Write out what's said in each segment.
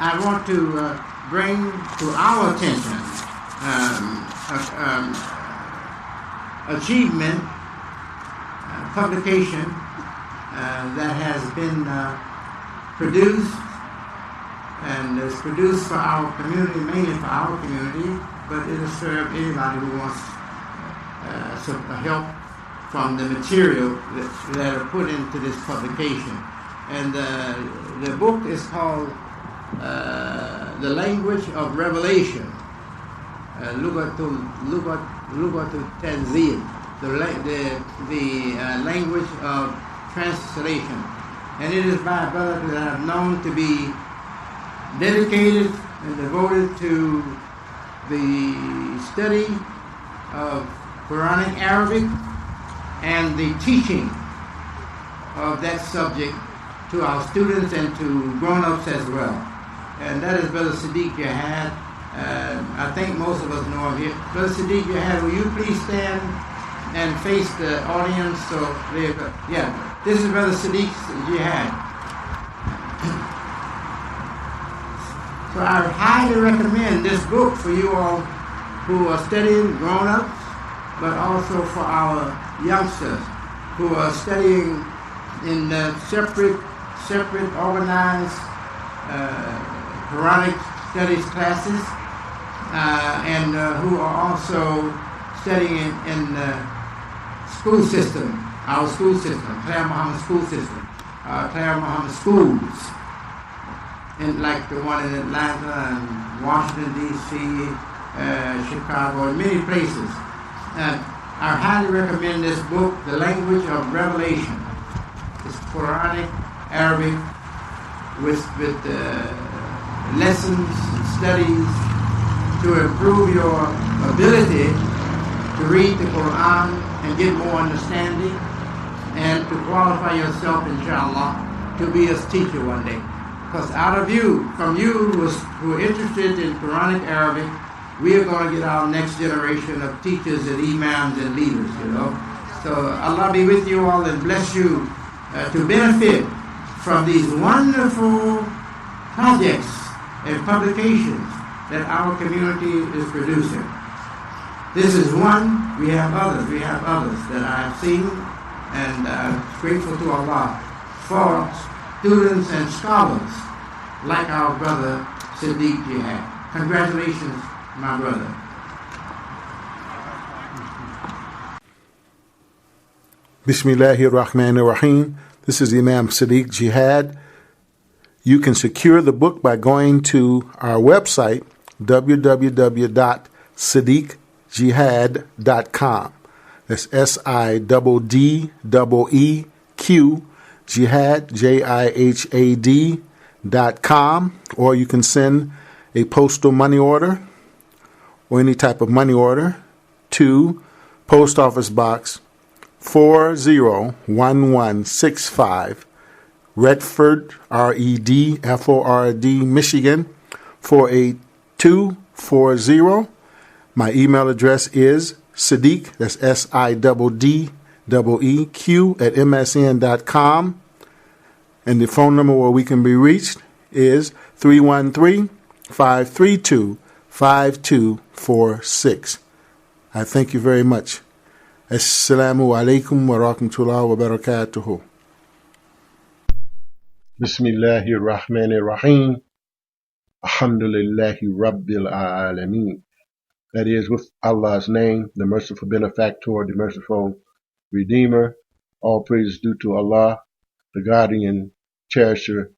I want to bring to our attention achievement, publication that has been produced, and is produced for our community, mainly for our community, but it will serve anybody who wants some help from the material that are put into this publication. And the book is called The Language of Revelation, Lugatul Tanzil, the language of translation. And it is by a brother that I've known to be dedicated and devoted to the study of Quranic Arabic and the teaching of that subject to our students and to grown-ups as well. And that is Brother Siddeeq Jihad. I think most of us know him here. Brother Siddeeq Jihad, will you please stand and face the audience? So, this is Brother Siddeeq Jihad. So I highly recommend this book for you all who are studying grown-ups, but also for our youngsters who are studying in separate organized Quranic studies classes, and who are also studying in the school system, our school system, Claire Muhammad school system, Claire Muhammad schools, and like the one in Atlanta and Washington, D.C., Chicago, and many places. I highly recommend this book, The Language of Revelation. It's Quranic, Arabic, with lessons and studies to improve your ability to read the Quran and get more understanding, and to qualify yourself, inshallah, to be a teacher one day. Because out of you, from you who are interested in Quranic Arabic, we are going to get our next generation of teachers and imams and leaders, So Allah be with you all and bless you to benefit from these wonderful projects and publications that our community is producing. This is one. We have others that I have seen, and grateful to Allah for students and scholars like our brother Siddeeq Jihad. Congratulations, my brother. Bismillahir Rahmanir Rahim. This is Imam Siddeeq Jihad. You can secure the book by going to our website, www.siddeeqjihad.com. That's SIDDEEQ, Jihad, JIHAD.com. Or you can send a postal money order or any type of money order to Post Office Box 401165, Redford, REDFORD, Michigan 48240. My email address is Siddeeq, that's SIDDEEQ @msn.com. And the phone number where we can be reached is 313-532-5246. I thank you very much. Assalamu alaikum wa rahmatullahi wa barakatuhu. Bismillahir Rahmanir Rahim. Alhamdulillahi Rabbil Alameen. That is, with Allah's name, the merciful benefactor, the merciful redeemer. All praise due to Allah, the guardian, cherisher,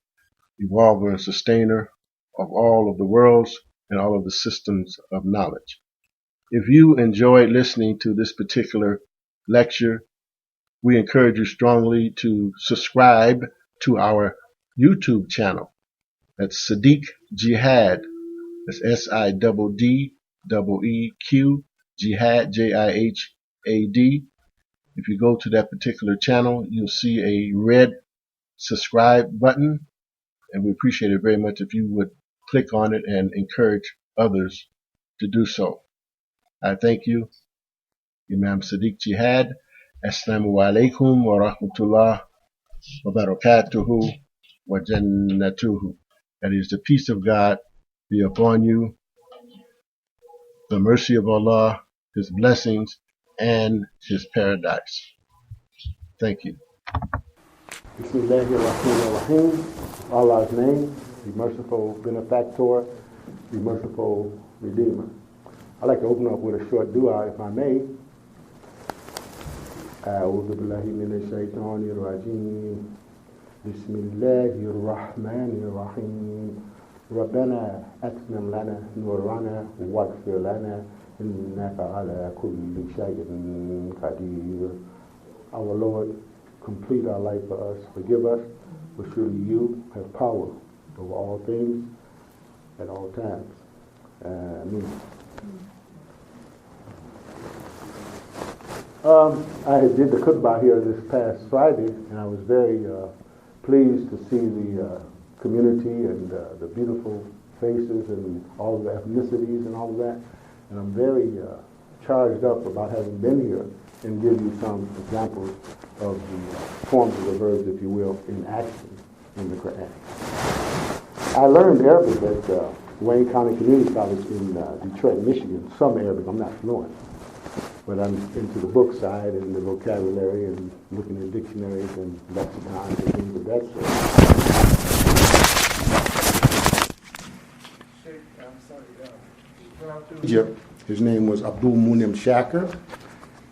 evolver, and sustainer of all of the worlds and all of the systems of knowledge. If you enjoyed listening to this particular lecture, we encourage you strongly to subscribe to our YouTube channel. That's Siddeeq Jihad. That's SIDDEEQ, Jihad, JIHAD. If you go to that particular channel, you'll see a red subscribe button, and we appreciate it very much if you would click on it and encourage others to do so. I thank you. Imam Siddeeq Jihad. Assalamu alaikum wa rahmatullah wa barakatuhu wa jannatuhu. That is, the peace of God be upon you, the mercy of Allah, His blessings, and His paradise. Thank you. Bismillahirrahmanirrahim. Allah's name, the merciful benefactor, the merciful redeemer. I'd like to open up with a short dua, if I may. أعوذ بالله من الشيطان الرجيم بسم الله الرحمن الرحيم ربنا أتمم لنا نورنا واغفر لنا إنك على كل شيء قدير. Our Lord, complete our life for us, forgive us, for surely you have power over all things at all times. Amen. I did the khutbah here this past Friday, and I was very pleased to see the community and the beautiful faces and all the ethnicities and all of that. And I'm very charged up about having been here and give you some examples of the forms of the verbs, if you will, in action in the Quran. I learned Arabic at Wayne County Community College in Detroit, Michigan. Some Arabic, I'm not fluent. But I'm into the book side and the vocabulary and looking at dictionaries and lexicons and things of that sort. Egypt. His name was Abdul Munim Shakir.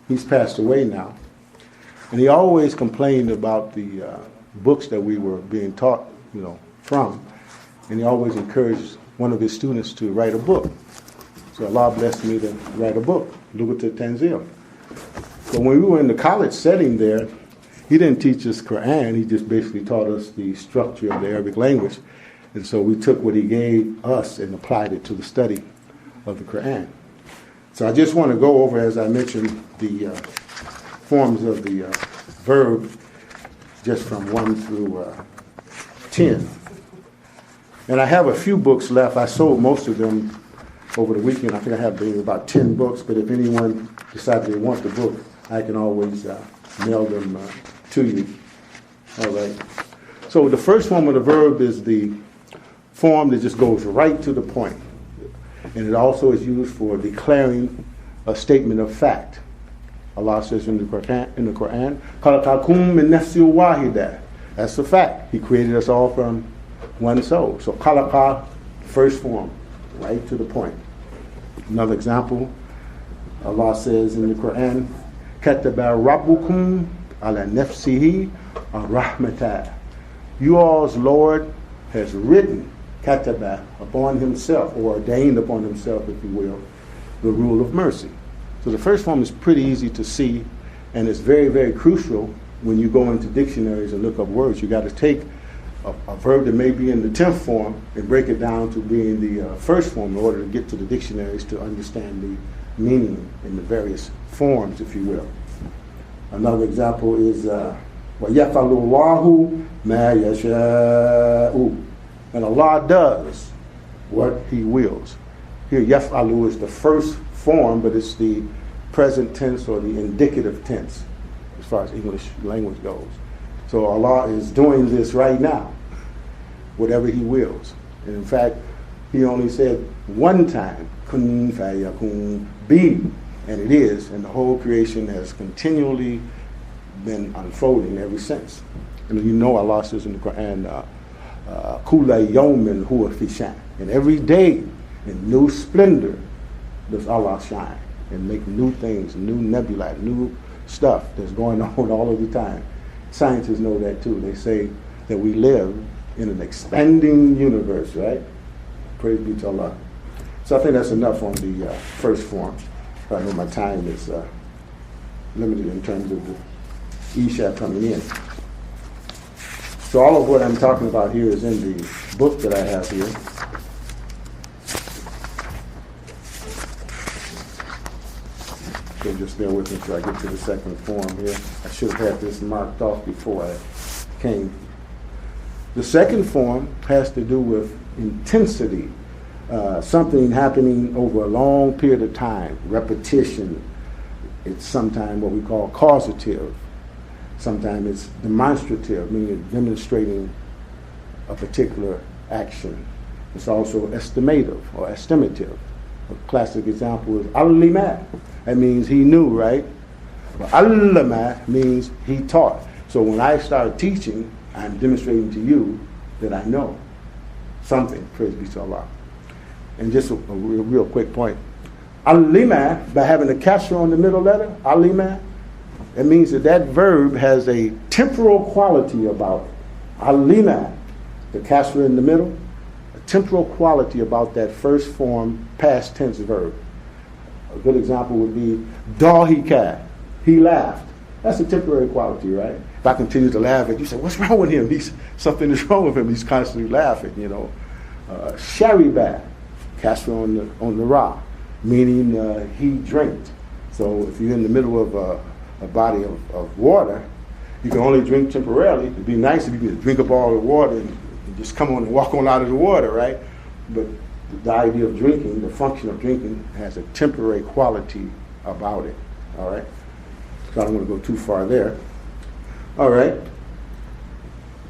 He's passed away now. And he always complained about the books that we were being taught, from. And he always encouraged one of his students to write a book. So Allah blessed me to write a book, Lugat al-Tanzil. So when we were in the college setting there, he didn't teach us Quran, he just basically taught us the structure of the Arabic language. And so we took what he gave us and applied it to the study of the Quran. So I just want to go over, as I mentioned, the forms of the verb, just from 1 through 10. And I have a few books left. I sold most of them over the weekend. I think I have about 10 books, but if anyone decides they want the book, I can always mail them to you. All right. So the first form of the verb is the form that just goes right to the point. And it also is used for declaring a statement of fact. Allah says in the Quran, "Khalaqakum min nafsin wahida." That's the fact. He created us all from one soul. So khalaqa, first form, right to the point. Another example, Allah says in the Quran, "Kataba rabbukum ala nafsihi rahmatah." You all's Lord has written, kataba, upon himself, or ordained upon himself, if you will, the rule of mercy. So the first form is pretty easy to see, and it's very, very crucial when you go into dictionaries and look up words. You got to take a verb that may be in the 10th form and break it down to being the first form in order to get to the dictionaries to understand the meaning in the various forms, if you will. Another example is وَيَفْعَلُ اللَّهُ مَا يَشَاءُ. And Allah does what He wills. Here, yaf'alu is the first form, but it's the present tense or the indicative tense as far as English language goes. So Allah is doing this right now, whatever He wills. And in fact, He only said one time, kun fayakun, be, and it is, and the whole creation has continually been unfolding ever since. And Allah says in the Quran, Kula yawmin huwa fi sha'n. And every day in new splendor does Allah shine and make new things, new nebulae, new stuff that's going on all of the time. Scientists know that too. They say that we live in an expanding universe, right? Praise be to Allah. So I think that's enough on the first form. I know my time is limited in terms of the iNSHAAA coming in. So all of what I'm talking about here is in the book that I have here. So just bear with me until I get to the second form here. I should have had this marked off before I came. The second form has to do with intensity, something happening over a long period of time, repetition. It's sometimes what we call causative. Sometimes it's demonstrative, meaning demonstrating a particular action. It's also estimative or estimative. A classic example is alima. That means he knew, right? But allama means he taught. So when I start teaching, I'm demonstrating to you that I know something. Praise be to Allah. And just a real quick point. Alima, by having a kasra on the middle letter, alima, it means that that verb has a temporal quality about it. Alima, the kasra in the middle, a temporal quality about that first form past tense verb. A good example would be dahika, he laughed. That's a temporary quality, right? If I continue to laugh and you say, what's wrong with him? Something is wrong with him. He's constantly laughing, you know. Shariba, kasra on the ra, meaning he drank. So if you're in the middle of a body of water, you can only drink temporarily. It'd be nice if you could drink up all the water and just come on and walk on out of the water, right? But the idea of drinking, the function of drinking, has a temporary quality about it, all right? So I don't want to go too far there. All right.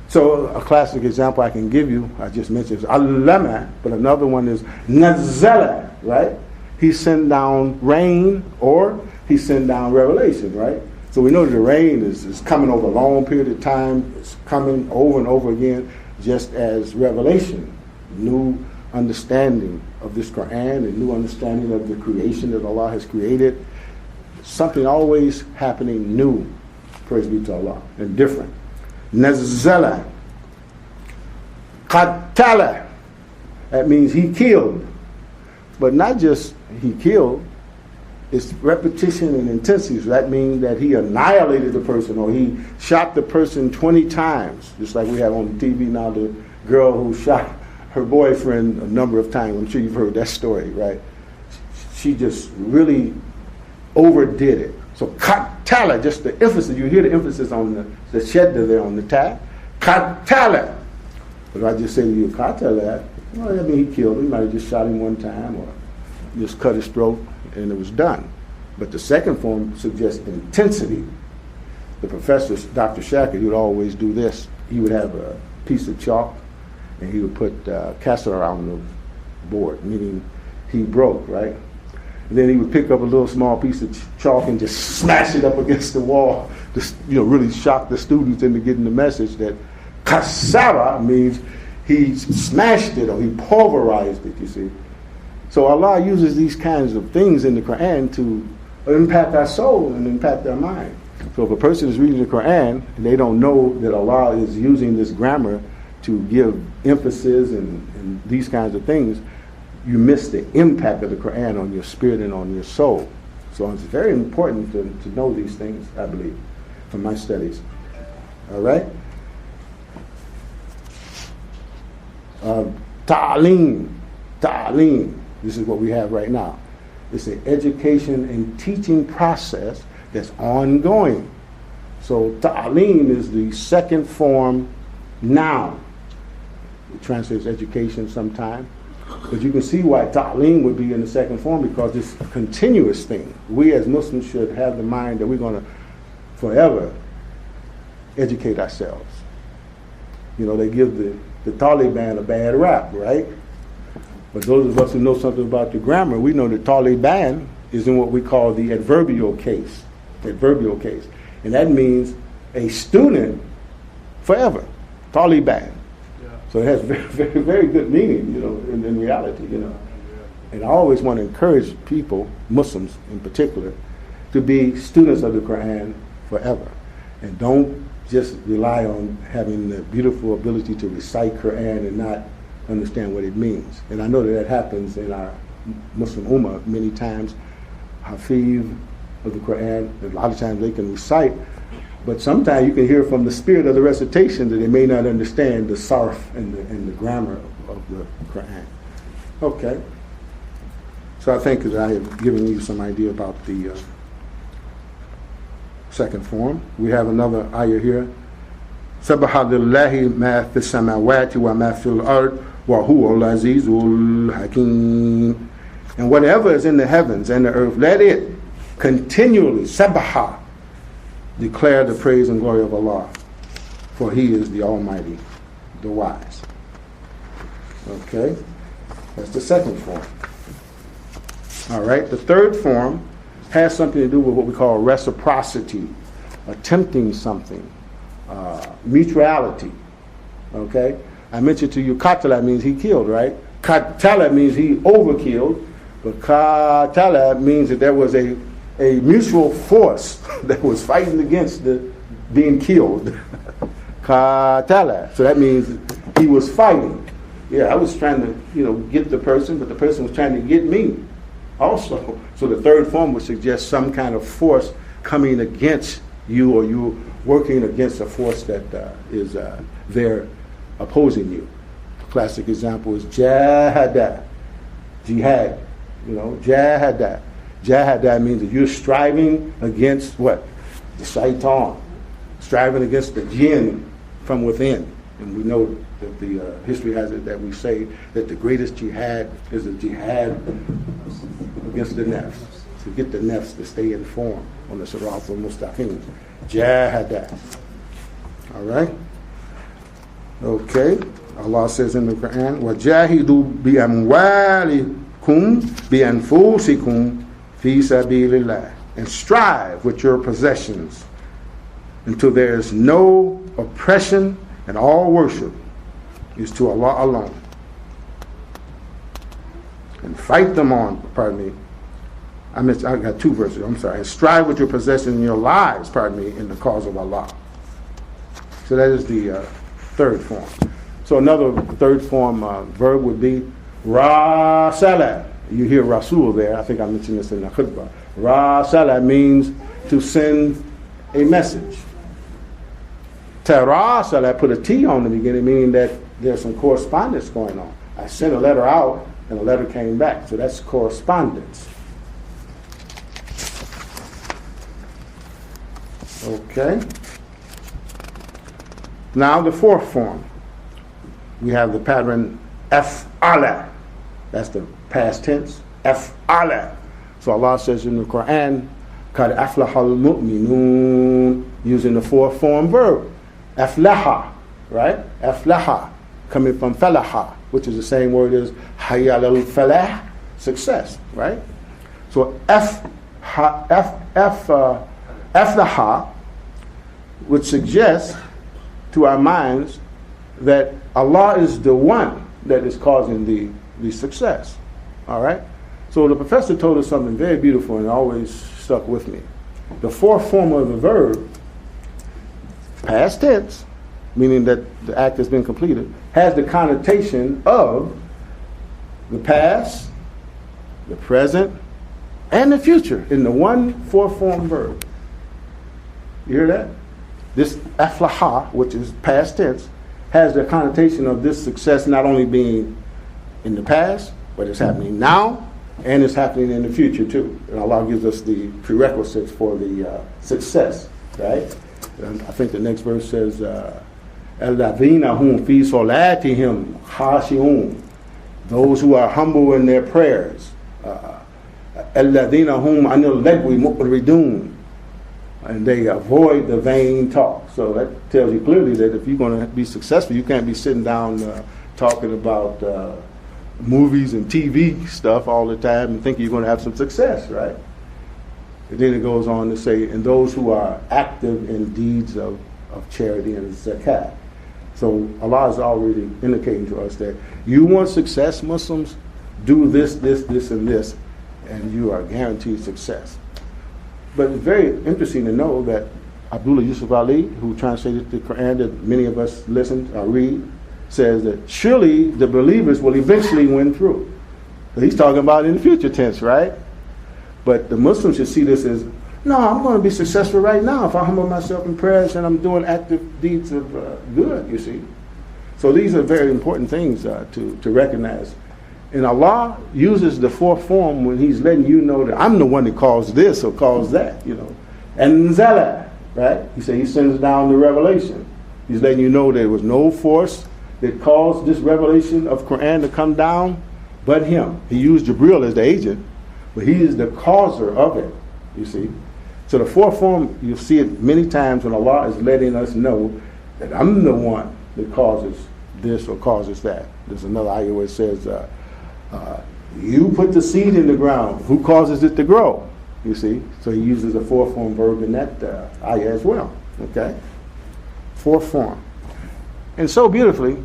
So a classic example I can give you, I just mentioned, is allama, but another one is nazala, right? He sent down rain, or he sent down revelation, right? So we know that the rain is coming over a long period of time. It's coming over and over again, just as revelation, new understanding of this Qur'an and new understanding of the creation that Allah has created. Something always happening new, praise be to Allah, and different. Nazala, qatala, that means he killed. But not just he killed, it's repetition and intensity. So that means that he annihilated the person, or he shot the person 20 times. Just like we have on the TV now, the girl who shot her boyfriend a number of times. I'm sure you've heard that story, right? She just really overdid it. So katala, just the emphasis, you hear the emphasis on the shedda there on the ta. Katala. But if I just say to you, katala, well, I mean he killed him. He might have just shot him one time or just cut his throat and it was done. But the second form suggests intensity. The professor, Dr. Shacker, he would always do this. He would have a piece of chalk and he would put kasra on the board, meaning he broke, right? And then he would pick up a little small piece of chalk and just smash it up against the wall, just really shock the students into getting the message that kasara means he smashed it or he pulverized it, you see. So Allah uses these kinds of things in the Quran to impact our soul and impact our mind. So if a person is reading the Quran and they don't know that Allah is using this grammar to give emphasis and these kinds of things, you miss the impact of the Quran on your spirit and on your soul. So it's very important to know these things, I believe, from my studies. All right? Ta'aleem. This is what we have right now. It's an education and teaching process that's ongoing. So ta'aleem is the second form noun. It translates education sometime. But you can see why ta'aleem would be in the second form, because it's a continuous thing. We as Muslims should have the mind that we're going to forever educate ourselves. You know, they give the Taliban a bad rap, right? But those of us who know something about the grammar, we know that Taliban is in what we call the adverbial case. And that means a student forever. Taliban. So it has very, very good meaning, in reality, And I always want to encourage people, Muslims in particular, to be students of the Quran forever. And don't just rely on having the beautiful ability to recite Quran and not understand what it means. And I know that happens in our Muslim Ummah many times. Hafiz of the Quran, a lot of times they can recite, but sometimes you can hear from the spirit of the recitation that they may not understand the sarf and the grammar of the Quran. Okay. So I think that I have given you some idea about the second form. We have another ayah here. سَبَحَ لِلَّهِ مَا فِي السَّمَاوَاتِ وَمَا فِي الْأَرْضِ وَهُوَ الْعَزِيزُ الْحَكِيمُ. And whatever is in the heavens and the earth, let it continually, sabaha, declare the praise and glory of Allah, for He is the Almighty, the Wise. Okay? That's the second form. All right? The third form has something to do with what we call reciprocity, attempting something, mutuality. Okay? I mentioned to you, katala means he killed, right? Katala means he overkilled, but katala means that there was a mutual force that was fighting against the being killed. Katala. So that means he was fighting. Yeah, I was trying to, get the person, but the person was trying to get me also. So the third form would suggest some kind of force coming against you, or you working against a force that is there opposing you. A classic example is jihad. Jihad. Jihad. Jihad means that you're striving against what? The shaitan. Striving against the jinn from within. And we know that the history has it that we say that the greatest jihad is a jihad against the nafs. To get the nafs to stay in form on the Sirat al-Mustaqim. Jihad. All right? Okay. Allah says in the Quran, وَجَاهِدُوا بِأَمْوَالِكُمْ بِأَنفُسِكُمْ فِي سَبِيلِ اللَّهِ. And strive with your possessions until there is no oppression, and all worship is to Allah alone. And fight them on, I got two verses, I'm sorry. And strive with your possessions in your lives, in the cause of Allah. So that is the third form. So another third form verb would be rasala. You hear Rasul there. I think I mentioned this in the khutbah. Rasala means to send a message. Tarasala, put a T on the beginning, meaning that there's some correspondence going on. I sent a letter out and a letter came back. So that's correspondence. Okay. Now the fourth form. We have the pattern af'ala. That's the past tense. Af'ala. So Allah says in the Quran, Qad aflahal mu'minun, using the fourth form verb. Aflaha, right? Aflaha, coming from falaha, which is the same word as hayya al falah, success, right? So aflaha would suggest to our minds that Allah is the one that is causing the success. All right? So the professor told us something very beautiful and always stuck with me. The fourth form of the verb, past tense, meaning that the act has been completed, has the connotation of the past, the present, and the future in the one fourth form verb. You hear that? This aflaha, which is past tense, has the connotation of this success not only being in the past, but it's happening now, and it's happening in the future too. And Allah gives us the prerequisites for the success, right? And I think the next verse says, "Alladhina hum fi salatihim khashi'un," those who are humble in their prayers. "Alladhina hum anil lagwi mu'ridun," and they avoid the vain talk. So that tells you clearly that if you're going to be successful, you can't be sitting down talking about movies and TV stuff all the time and think you're going to have some success, right? And then it goes on to say, and those who are active in deeds of charity and zakat. So Allah is already indicating to us that you want success, Muslims, do this, and this, and you are guaranteed success. But it's very interesting to know that Abdullah Yusuf Ali, who translated the Quran that many of us listen or read, says that surely the believers will eventually win through. So he's talking about in the future tense, right? But the Muslims should see this as, no, I'm going to be successful right now if I humble myself in prayers and I'm doing active deeds of good, you see. So these are very important things to recognize. And Allah uses the fourth form when He's letting you know that I'm the one that caused this or caused that, you know. And Zala, right? He said He sends down the revelation. He's letting you know there was no force that caused this revelation of Quran to come down but Him. He used Jibril as the agent, but He is the causer of it, you see. So the fourth form, you'll see it many times when Allah is letting us know that I'm the one that causes this or causes that. There's another ayah where it says, you put the seed in the ground. Who causes it to grow? You see? So he uses a fourth form verb in that ayah as well. Okay? Fourth form. And so beautifully,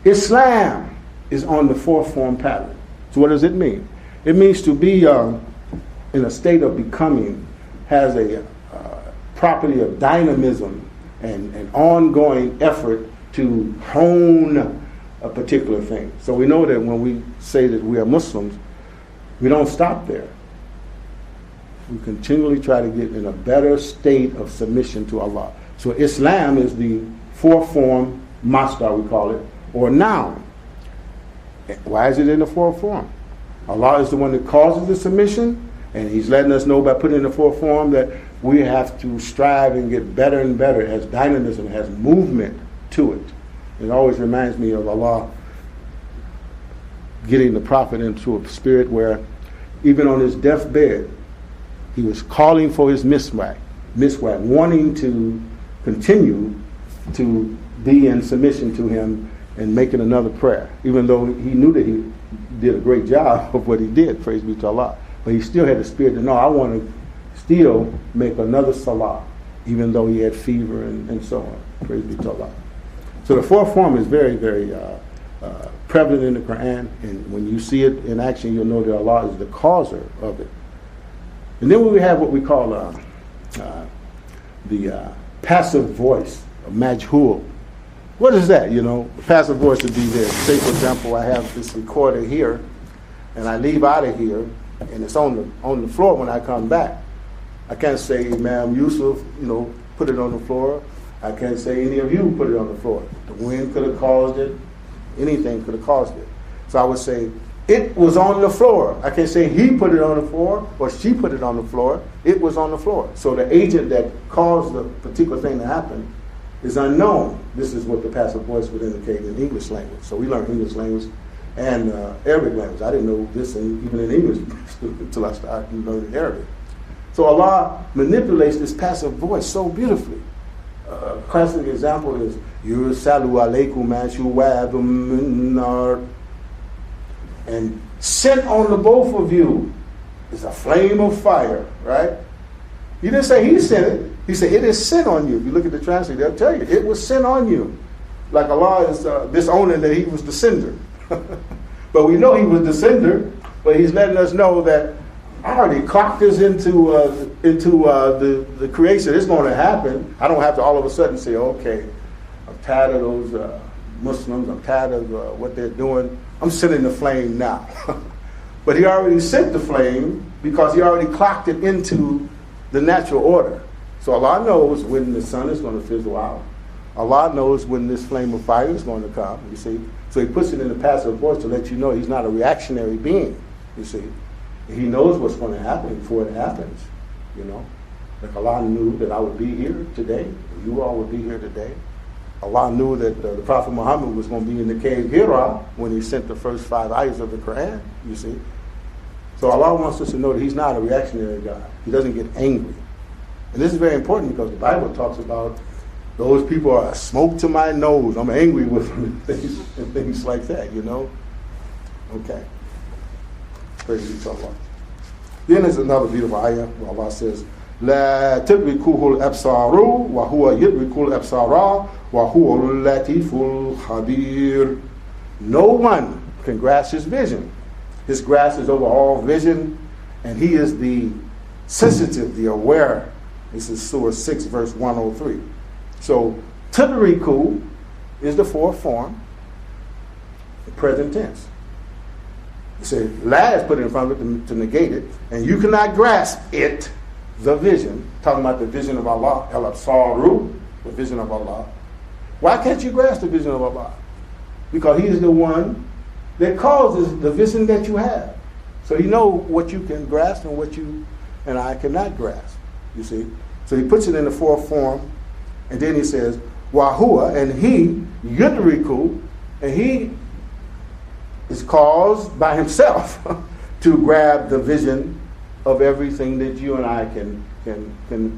Islam is on the fourth form pattern. So what does it mean? It means to be in a state of becoming, has a property of dynamism and ongoing effort to hone a particular thing. So we know that when we say that we are Muslims, we don't stop there. We continually try to get in a better state of submission to Allah. So Islam is the fourth form, masdar we call it, or noun. Why is it in the fourth form? Allah is the one that causes the submission, and He's letting us know by putting in the fourth form that we have to strive and get better and better. It has dynamism, it has movement to it. It always reminds me of Allah getting the Prophet into a spirit where even on his deathbed, he was calling for his miswak, wanting to continue to be in submission to him and making another prayer, even though he knew that he did a great job of what he did, praise be to Allah. But he still had the spirit to know, I want to still make another salah, even though he had fever and so on, praise be to Allah. So the fourth form is very, very prevalent in the Quran, and when you see it in action, you'll know that Allah is the causer of it. And then we have what we call the passive voice, majhul. What is that? You know, passive voice would be there. Say, for example, I have this recorder here, and I leave out of here, and it's on the floor when I come back. I can't say, Imam Yusuf, put it on the floor. I can't say any of you put it on the floor. The wind could have caused it. Anything could have caused it. So I would say, it was on the floor. I can't say he put it on the floor or she put it on the floor. It was on the floor. So the agent that caused the particular thing to happen is unknown. This is what the passive voice would indicate in English language. So we learned English language and Arabic language. I didn't know this even in English until I started learning Arabic. So Allah manipulates this passive voice so beautifully. A classic example is Yursalu alaykum ashwabun min nar, and sent on the both of you is a flame of fire, right? He didn't say he sent it. He said it is sent on you. If you look at the translation, they'll tell you it was sent on you. Like Allah is disowning that He was the sender. But we know He was the sender, but He's letting us know that I already clocked this into the creation. It's going to happen. I don't have to all of a sudden say, okay, I'm tired of those Muslims. I'm tired of what they're doing. I'm sending the flame now. But He already sent the flame because He already clocked it into the natural order. So Allah knows when the sun is going to fizzle out. Allah knows when this flame of fire is going to come, you see. So He puts it in the passive voice to let you know He's not a reactionary being, you see. He knows what's going to happen before it happens, Like Allah knew that I would be here today, you all would be here today. Allah knew that the Prophet Muhammad was going to be in the cave Hira when He sent the first 5 ayahs of the Quran, you see. So Allah wants us to know that He's not a reactionary God. He doesn't get angry. And this is very important because the Bible talks about those people are smoke to my nose. I'm angry with them and things like that, Okay. Praise be to Allah. Then there's another beautiful ayah where Allah says, لا تدركه الأبصار وهو يدرك الأبصار وهو اللطيف الخبير. No one can grasp His vision. His grasp is over all vision, and He is the sensitive, the aware. This is Surah 6, verse 103. So, tudriku is the fourth form, the present tense. You say, la is put in front of it to negate it, and you cannot grasp it, the vision, talking about the vision of Allah, al-absaru, the vision of Allah. Why can't you grasp the vision of Allah? Because He is the one that causes the vision that you have. So He knows what you can grasp and what you and I cannot grasp, you see. So He puts it in the fourth form, and then He says, wahua, and He, yudriku, and He is caused by Himself to grab the vision of everything that you and I can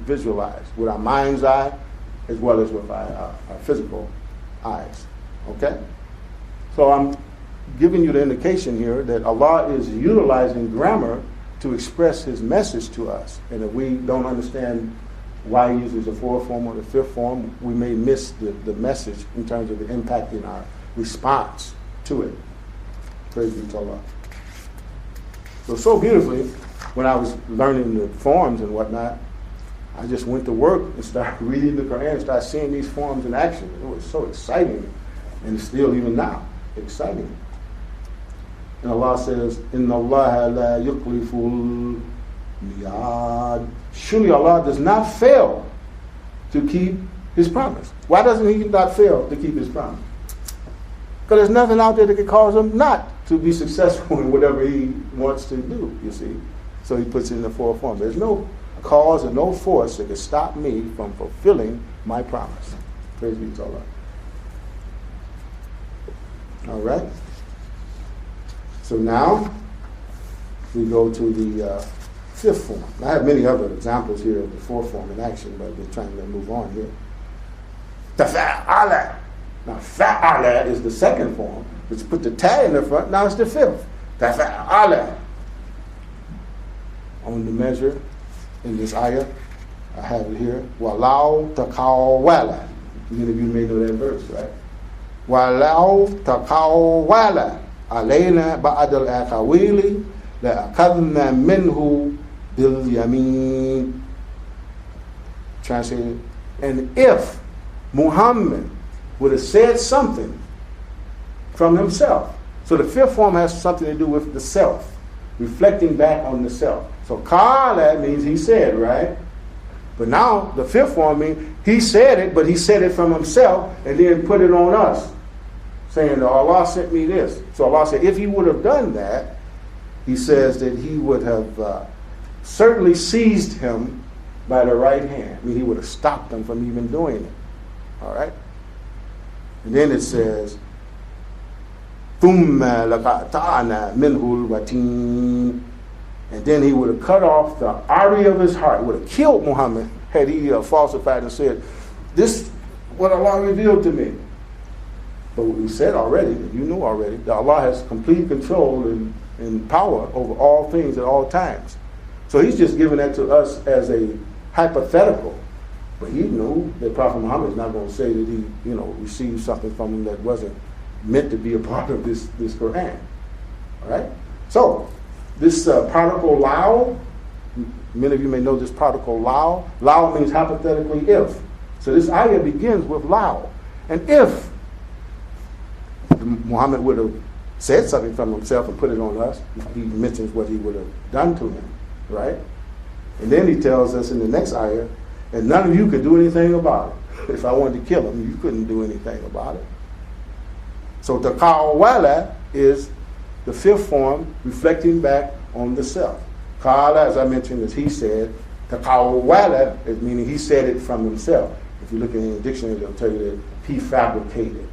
visualize with our mind's eye as well as with our physical eyes. Okay? So I'm giving you the indication here that Allah is utilizing grammar to express His message to us. And if we don't understand why He uses the fourth form or the fifth form, we may miss the message in terms of the impact in our response to it. Praise be to Allah. So beautifully, when I was learning the forms and whatnot, I just went to work and started reading the Quran and started seeing these forms in action. It was so exciting, and it's still even now exciting. And Allah says, "Inna Allah la yukliful miyad." Surely Allah does not fail to keep His promise. Why doesn't He not fail to keep His promise? Because there's nothing out there that can cause Him not to be successful in whatever He wants to do, you see. So He puts it in the fourth form. There's no cause and no force that can stop me from fulfilling my promise. Praise be to Allah. All right. So now we go to the fifth form. I have many other examples here of the fourth form in action, but we're trying to move on here. Tafa'ala. Now, fa'ala is the second form, which put the ta in the front. Now it's the fifth. Tafa'ala. On the measure in this ayah, I have it here. Walau taqawwala. Many of you may know that verse, right? Walau taqawwala alayna ba'd al-aqawili la'akhadna minhu bil yamin. Translated. And if Muhammad would have said something from himself. So the fifth form has something to do with the self, reflecting back on the self. So qala means he said, right? But now the fifth form means he said it, but he said it from himself and then put it on us, saying, Allah sent me this. So Allah said, if he would have done that, He says that He would have certainly seized him by the right hand. I mean, He would have stopped him from even doing it. All right? And then it says, ثُمَّ لَقَطَعْنَا مِنْهُ الْوَتِينَ. And then He would have cut off the artery of his heart. He would have killed Muhammad had he falsified and said, this is what Allah revealed to me. But we said already, you knew already, that Allah has complete control and power over all things at all times. So He's just giving that to us as a hypothetical. But He knew that Prophet Muhammad is not going to say that he, received something from him that wasn't meant to be a part of this Quran. All right? So, this particle lao, many of you may know this particle lao. Lao means hypothetically if. So this ayah begins with lao. And if Muhammad would have said something from himself and put it on us, he mentions what he would have done to him. Right? And then he tells us in the next ayah, and none of you could do anything about it. If I wanted to kill him, you couldn't do anything about it. So taqawwala is the fifth form, reflecting back on the self. Qala, as I mentioned, as he said. Taqawwala is meaning he said it from himself. If you look in the dictionary, they'll tell you that he fabricated.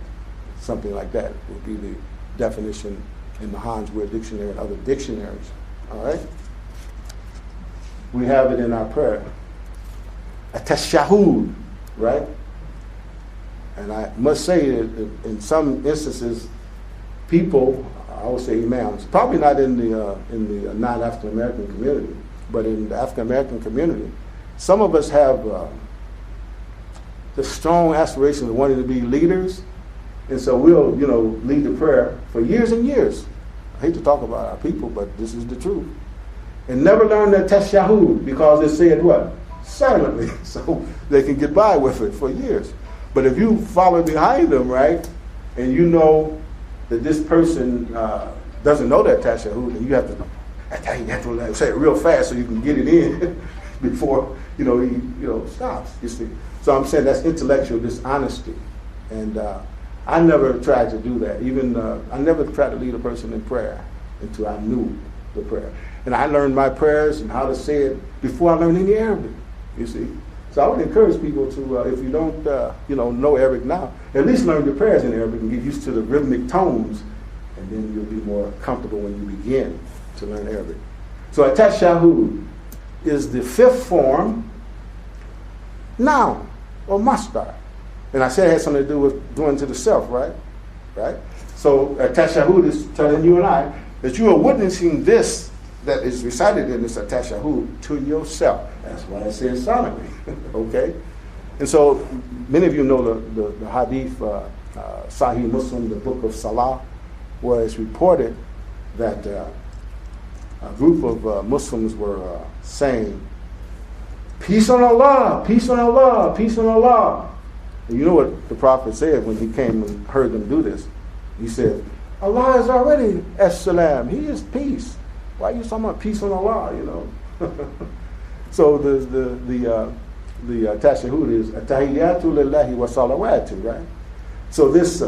Something like that would be the definition in the Hansware Dictionary and other dictionaries. All right? We have it in our prayer. At-tashahud, right? And I must say that in some instances, people, I would say imams, probably not in the non-African American community, but in the African American community, some of us have the strong aspiration of wanting to be leaders, and so we'll, lead the prayer for years and years. I hate to talk about our people, but this is the truth. And never learn the tashahud because it said what? Silently, so they can get by with it for years. But if you follow behind them, right, and you know that this person doesn't know that tashahud, and you have to say it real fast so you can get it in before he stops. You see, so I'm saying that's intellectual dishonesty, and I never tried to do that. Even I never tried to lead a person in prayer until I knew the prayer, and I learned my prayers and how to say it before I learned any Arabic. You see, so I would encourage people to, if you don't, know Arabic now, at least learn your prayers in Arabic and get used to the rhythmic tones, and then you'll be more comfortable when you begin to learn Arabic. So at-tashahud is the fifth form noun or masdar, and I said it had something to do with doing to the self, right? Right. So tashahhud is telling you and I that you are witnessing this that is recited in this tashahhud to yourself. That's why it says solemnly. Okay? And so many of you know the hadith, Sahih Muslim, the book of Salah, where it's reported that a group of Muslims were saying, peace on Allah, peace on Allah, peace on Allah. And you know what the Prophet said when he came and heard them do this? He said, Allah is already as-salam. He is peace. Why are you talking about peace on Allah, you know? So the tashahhud is tahiyyatu lillahi wa salawatu, right? So this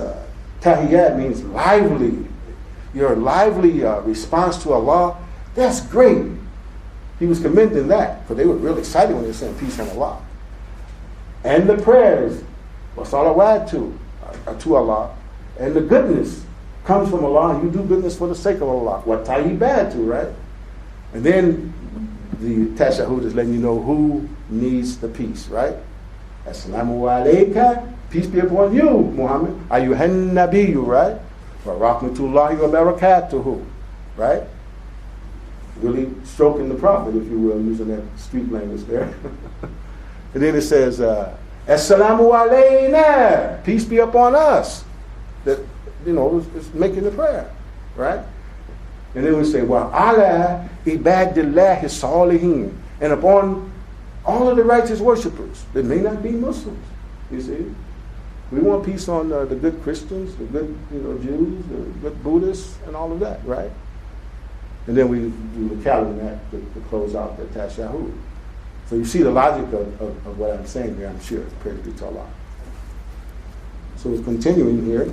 tahiyyat means lively. Your lively response to Allah, that's great. He was commending that, because they were really excited when they were saying peace on Allah. And the prayers, wa salawatu, to Allah, and the goodness comes from Allah, and you do goodness for the sake of Allah. What tahiyyat to, right? And then the tashahhud is letting you know who needs the peace, right? Assalamu alayka, peace be upon you, Muhammad. Ayyuhan nabiyyu, right? Wa rahmatullahi wa barakatuhu, right? Really stroking the prophet, if you will, using that street language there. And then it says, Assalamu alayna, peace be upon us. That, you know, it's making the prayer, right? And then we say, well, ala ibadillahi salihin, and upon all of the righteous worshipers that may not be Muslims. You see, we want peace on the good Christians, the good, you know, Jews, the good Buddhists, and all of that, right? And then we do the calendar to close out the tashahhud. So you see the logic of what I'm saying here, I'm sure. Praise be to Allah. So it's continuing here.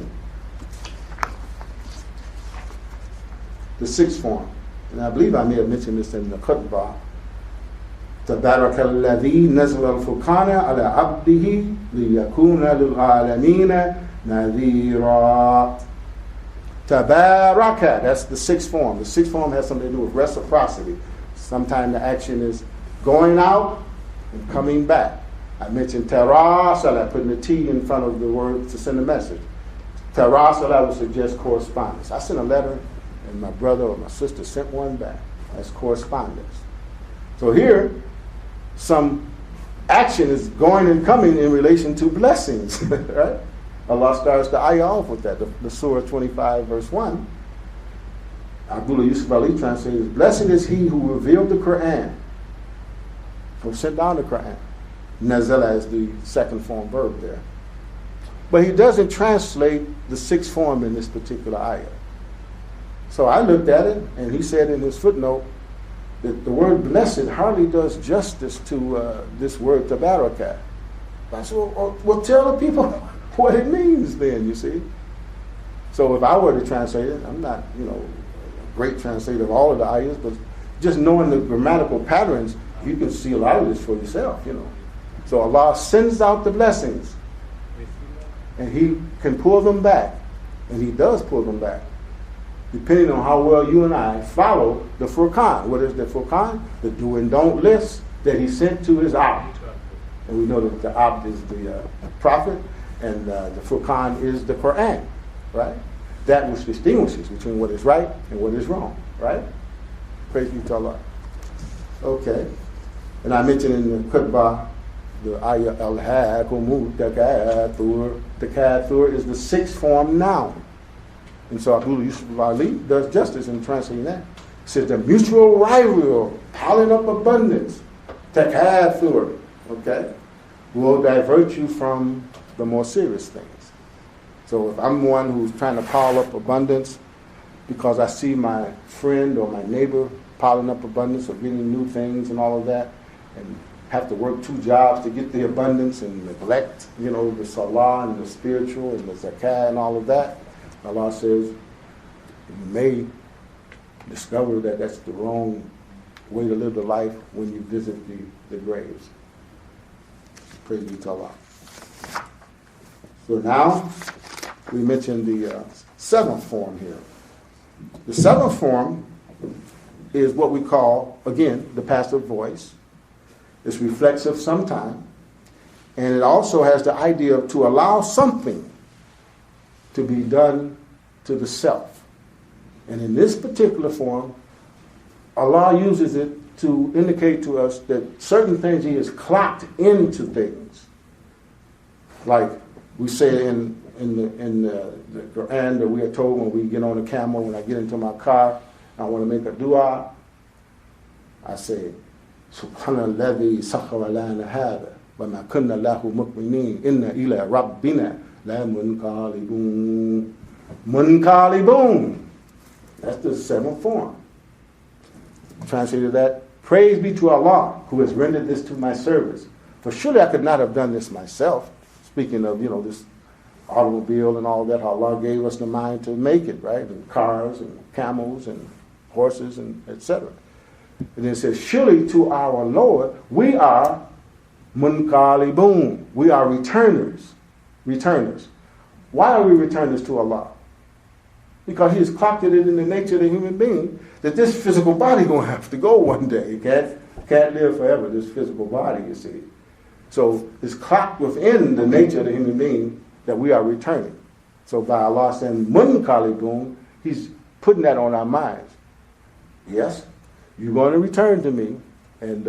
The sixth form. And I believe I may have mentioned this in the khutbah. تبارك الذي نزل الفرقان على عبده ليكون للعالمين نذيرا. Tabaraka, that's the sixth form. The sixth form has something to do with reciprocity. Sometimes the action is going out and coming back. I mentioned tarasala, putting the T in front of the word to send a message. Tarasala would suggest correspondence. I sent a letter and my brother or my sister sent one back. That's correspondence. So here, some action is going and coming in relation to blessings, right? Allah starts the ayah off with that, the Surah 25, verse 1. Abdullah Yusuf Ali translates, blessed is he who revealed the Qur-aan, who sent down the Qur-aan. Nazala is the second form verb there. But he doesn't translate the sixth form in this particular ayah. So I looked at it, and he said in his footnote that the word blessed hardly does justice to this word tabarakah. I said, well, tell the people what it means then, you see. So if I were to translate it, I'm not, you know, a great translator of all of the ayahs, but just knowing the grammatical patterns, you can see a lot of this for yourself, you know. So Allah sends out the blessings, and He can pull them back, and He does pull them back, depending on how well you and I follow the Furqan. What is the Furqan? The do and don't list that He sent to His Abd. And we know that the Abd is the prophet, and the Furqan is the Qur'an, right? That which distinguishes between what is right and what is wrong, right? Praise be to Allah. Okay. And I mentioned in the khutbah, the ayah al-hakumu takathur. Takathur is the sixth form noun. And so Abdullah Yusuf Ali does justice in translating that. It says the mutual rivalry, piling up abundance, takathur, okay, will divert you from the more serious things. So if I'm one who's trying to pile up abundance because I see my friend or my neighbor piling up abundance of getting new things and all of that, and have to work 2 jobs to get the abundance and neglect, you know, the salah and the spiritual and the zakah and all of that, Allah says you may discover that that's the wrong way to live the life when you visit the graves. Praise be to Allah. So now we mentioned the seventh form here. The seventh form is what we call, again, the passive voice. It's reflexive sometime, and it also has the idea of to allow something to be done to the self. And in this particular form, Allah uses it to indicate to us that certain things He has clocked into things. Like we say in the Qur'an that we are told when we get on the camel, when I get into my car, I want to make a dua, I say, Subhanalladhi sakhara lana hada, wa ma kunna lahu muqminin, inna ila rabbina la munqalibun. Munqalibun. That's the seventh form. Translated that, praise be to Allah who has rendered this to my service. For surely I could not have done this myself. Speaking of, this automobile and all that, how Allah gave us the mind to make it, right? And cars and camels and horses and etc. And it says, surely to our Lord, we are munqalibun. We are returners. Returners. Why are we returners to Allah? Because He has clocked it in the nature of the human being that this physical body going to have to go one day. It can't live forever, this physical body, you see. So it's clocked within the nature of the human being that we are returning. So by Allah saying munqalibun, He's putting that on our minds. Yes, you're going to return to me, and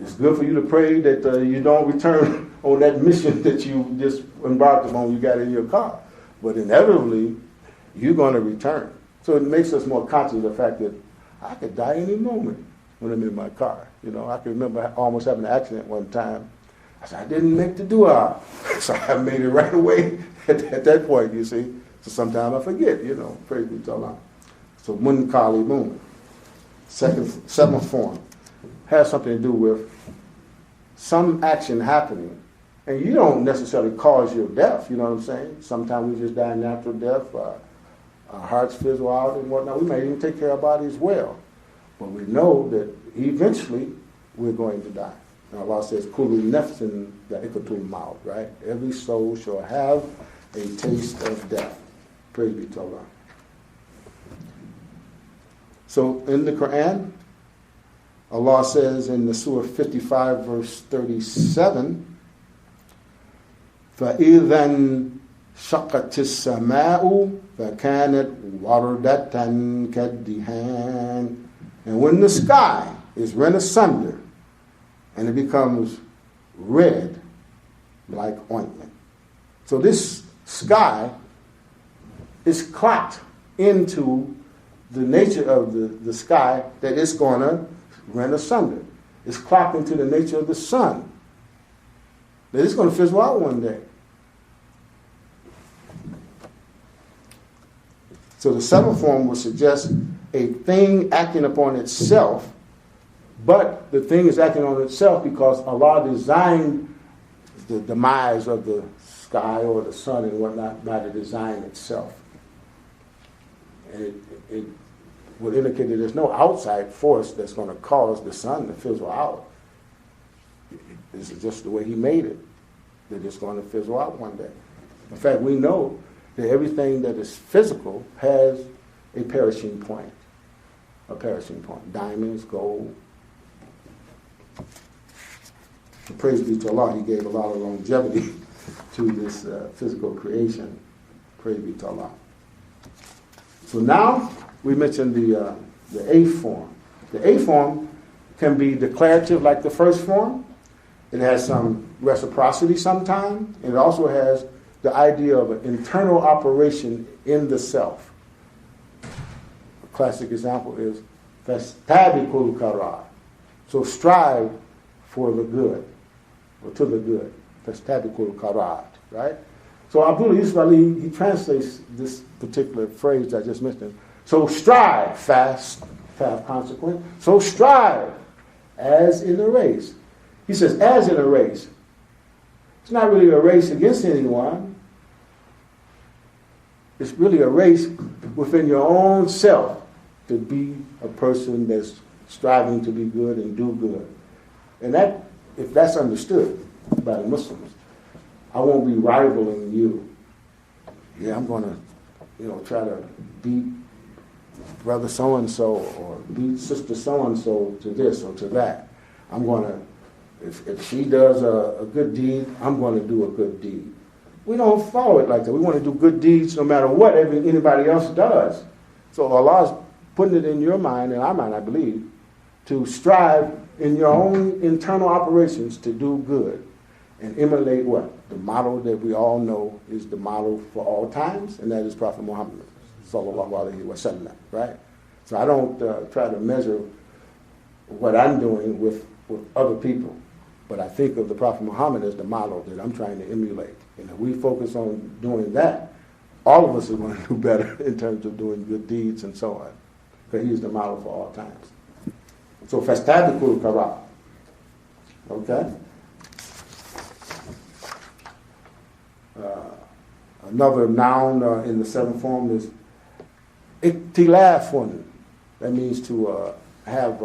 it's good for you to pray that you don't return on that mission that you just embarked upon, you got in your car. But inevitably, you're going to return. So it makes us more conscious of the fact that I could die any moment when I'm in my car. I can remember almost having an accident one time. I said, I didn't make the dua. So I made it right away at that point, you see. So sometimes I forget, praise be to Allah. So munqalibun, seventh form, has something to do with some action happening. And you don't necessarily cause your death, you know what I'm saying? Sometimes we just die a natural death, our hearts fizzle out and whatnot. We may even take care of our bodies well. But we know that eventually we're going to die. And Allah says, Kullu nafsin dha'iqatul maut, right? Every soul shall have a taste of death. Praise be to Allah. So in the Quran, Allah says in the Surah 55, verse 37, فَإِذَا شَقَّتِ السَّمَاءُ فَكَانَتْ وَرْدَةً كَالدِّهَانِ. And when the sky is rent asunder and it becomes red like ointment. So this sky is clocked into the nature of the sky that it's going to rent asunder. It's clocked into the nature of the sun that it's going to fizzle out one day. So the seventh form will suggest a thing acting upon itself, but the thing is acting on itself because Allah designed the demise of the sky or the sun and whatnot by the design itself. And it would indicate that there's no outside force that's going to cause the sun to fizzle out. This is just the way He made it, that it's going to fizzle out one day. In fact, we know that everything that is physical has a perishing point. A perishing point. Diamonds, gold. So praise be to Allah, He gave a lot of longevity to this physical creation. Praise be to Allah. So now we mentioned the eighth form. The eighth form can be declarative like the first form. It has some reciprocity sometimes, and it also has the idea of an internal operation in the self. A classic example is fastabiqul khairat. So strive for the good, or to the good. Fastabiqul khairat, right? So Abdullah Yusuf Ali, he translates this particular phrase I just mentioned. So strive, fast consequent. So strive, as in a race. He says, as in a race. It's not really a race against anyone. It's really a race within your own self to be a person that's striving to be good and do good. And that, if that's understood by the Muslims, I won't be rivaling you. Yeah, I'm going to, try to beat brother so-and-so or beat sister so-and-so to this or to that. I'm going to, if she does a good deed, I'm going to do a good deed. we don't follow it like that. We want to do good deeds no matter what anybody else does. So Allah's putting it in your mind, and our mind, I believe, to strive in your own internal operations to do good and emulate what? The model that we all know is the model for all times, and that is Prophet Muhammad, sallallahu alaihi wasallam, right? So I don't try to measure what I'm doing with other people, but I think of the Prophet Muhammad as the model that I'm trying to emulate. And if we focus on doing that, all of us are going to do better in terms of doing good deeds and so on, because he is the model for all times. So fastabiqul khairat. Okay? Another noun in the seventh form is iktilafun. That means to have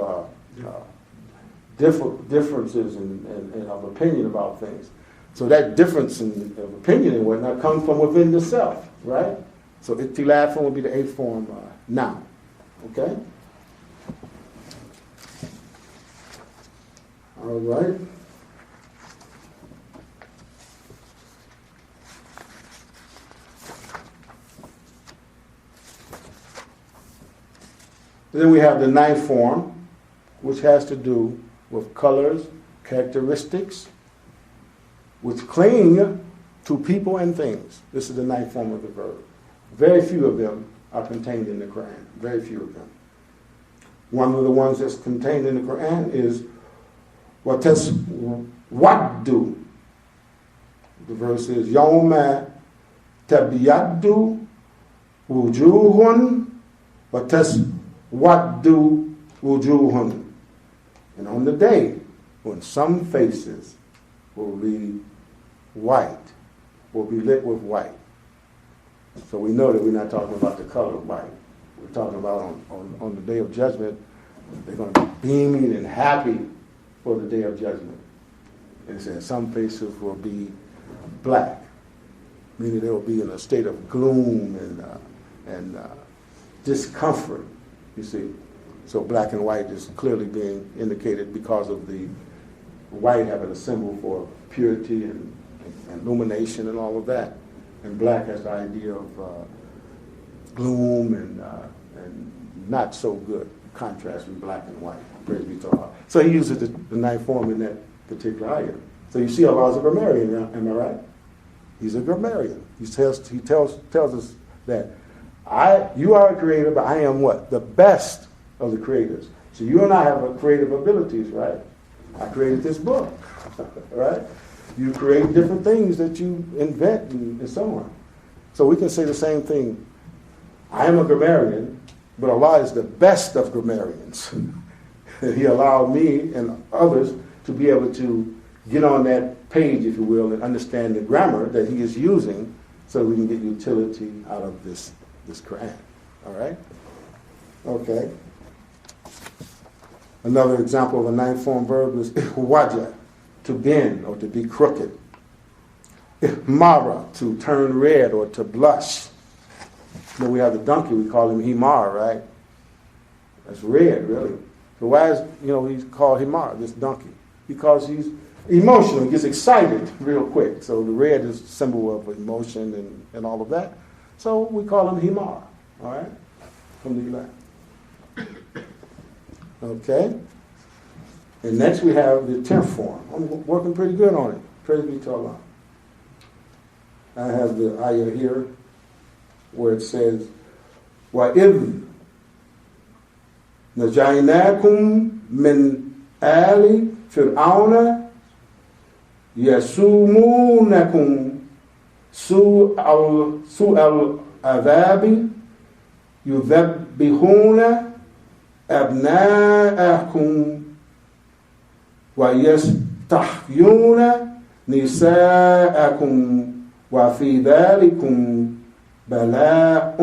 differences of opinion about things. So that difference of opinion and whatnot comes from within the self, right? So iktilafun will be the eighth form noun. Okay? All right. Then we have the ninth form, which has to do with colors, characteristics, which cling to people and things. This is the ninth form of the verb. Very few of them are contained in the Quran. Very few of them. One of the ones that's contained in the Quran is وَتَسْوَدُّ. The verse is يَوْمَ تَبْيَدُّ وُجُوهٌ وَتَسْوَدُّ وُجُوهٌ. And on the day when some faces will be white, will be lit with white. So we know that we're not talking about the color of white. We're talking about on the day of judgment, they're going to be beaming and happy for the day of judgment. And it says some faces will be black, meaning they will be in a state of gloom and discomfort, you see. So black and white is clearly being indicated because of the white having a symbol for purity and illumination and all of that. And black has the idea of gloom and not so good contrast with black and white. Praise be to Allah. So he uses the ninth form in that particular ayah. So you see Allah's a grammarian, am I right? He's a grammarian. He tells us that you are a creator, but I am what? The best of the creators. So you and I have creative abilities, right? I created this book, right? You create different things that you invent and so on. So we can say the same thing. I am a grammarian, but Allah is the best of grammarians. He allowed me and others to be able to get on that page, if you will, and understand the grammar that he is using so we can get utility out of this Quran. All right? Okay. Another example of a ninth form verb is ihwaja, to bend or to be crooked. Ihmara, to turn red or to blush. Then we have the donkey, we call him himar, right? That's red, really. So why is, he's called himar, this donkey? Because he's emotional, he gets excited real quick. So the red is a symbol of emotion and all of that. So we call him himar, all right? From the Latin. Okay? And next we have the 10th form. I'm working pretty good on it. Praise be to Allah. I have the ayah here where it says, وَإِذْ نَجَيْنَاكُمْ مِنْ آلِ فِرْعَوْنَ يَسُومُونَكُمْ سُوءَ الْعَذَابِ يُذَبِّحُونَ أبناءكم ويستحيون نساءكم وفي ذلكم بلاء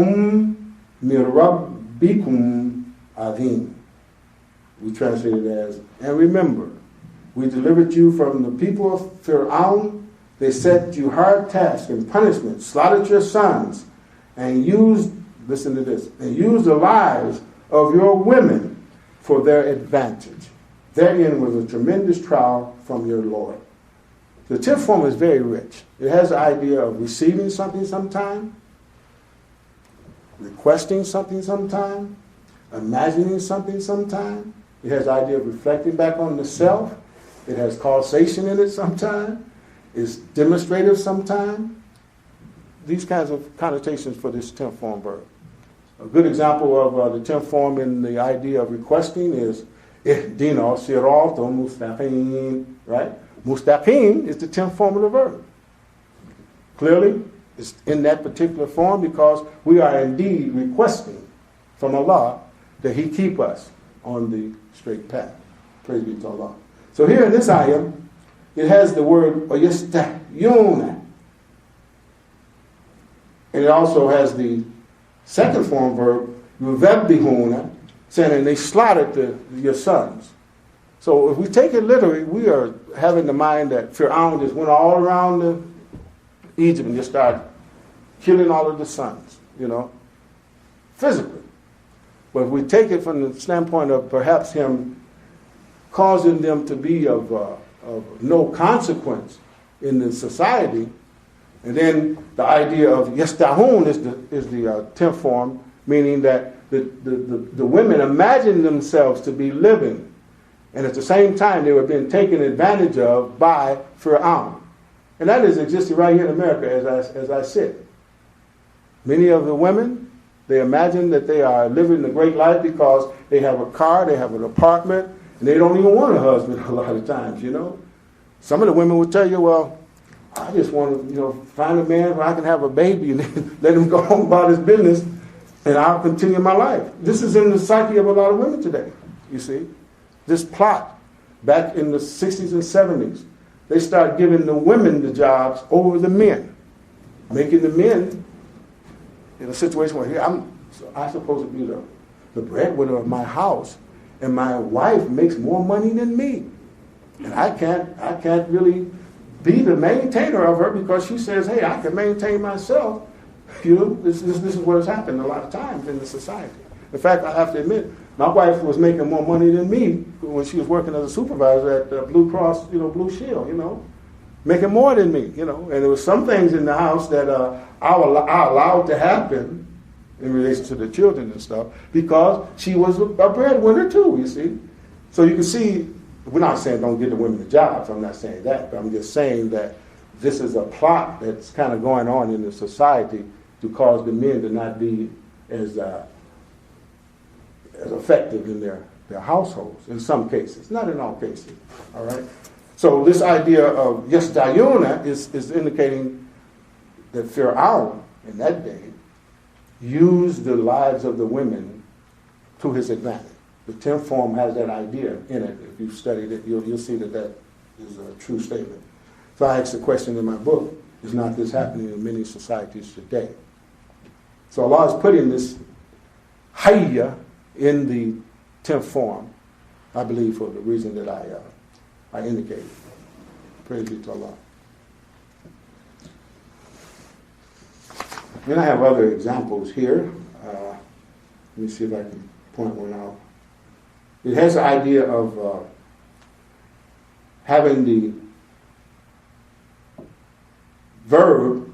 من ربكم عظيم. We translate it as, and remember, we delivered you from the people of Fir'aun. They set you hard tasks and punishment, slaughtered your sons, and used, listen to this, and used the lives of your women for their advantage. Therein was a tremendous trial from your Lord. The 10th form is very rich. It has the idea of receiving something sometime, requesting something sometime, imagining something sometime. It has the idea of reflecting back on the self. It has causation in it sometime. It's demonstrative sometime. These kinds of connotations for this 10th form verb. A good example of the 10th form in the idea of requesting is ihdina siratal mustaqim, right? Mustaqim is the 10th form of the verb. Clearly, it's in that particular form because we are indeed requesting from Allah that He keep us on the straight path. Praise be to Allah. So here in this ayah, it has the word yastahyuna. And it also has the second form verb, yuzabbihuna, saying, and they slaughtered your sons. So if we take it literally, we are having the mind that Fir'aun just went all around Egypt and just started killing all of the sons, physically. But if we take it from the standpoint of perhaps him causing them to be of no consequence in the society, and then the idea of yastahun is the 10th form, meaning that the women imagined themselves to be living, and at the same time they were being taken advantage of by Fir'aun. And that is existing right here in America as I sit. Many of the women, they imagine that they are living the great life because they have a car, they have an apartment, and they don't even want a husband a lot of times, Some of the women will tell you, well, I just want to, find a man where I can have a baby and then let him go home about his business and I'll continue my life. This is in the psyche of a lot of women today, you see. This plot, back in the 60s and 70s, they started giving the women the jobs over the men, making the men in a situation where here I'm supposed to be the breadwinner of my house, and my wife makes more money than me, and I can't really be the maintainer of her because she says, hey, I can maintain myself. This is what has happened a lot of times in the society. In fact, I have to admit, my wife was making more money than me when she was working as a supervisor at Blue Cross, Blue Shield, making more than me, And there were some things in the house that I allowed to happen in relation to the children and stuff because she was a breadwinner too, you see. So you can see, we're not saying don't give the women the jobs. I'm not saying that, but I'm just saying that this is a plot that's kind of going on in the society to cause the men to not be as effective in their households in some cases, not in all cases. All right. So this idea of yasdayuna is indicating that Fir'aun in that day used the lives of the women to his advantage. The 10th form has that idea in it. If you've studied it, you'll see that is a true statement. So I asked the question in my book, is not this happening in many societies today? So Allah is putting this hayya in the 10th form, I believe for the reason that I indicated. Praise be to Allah. And I have other examples here. Let me see if I can point one out. It has the idea of having the verb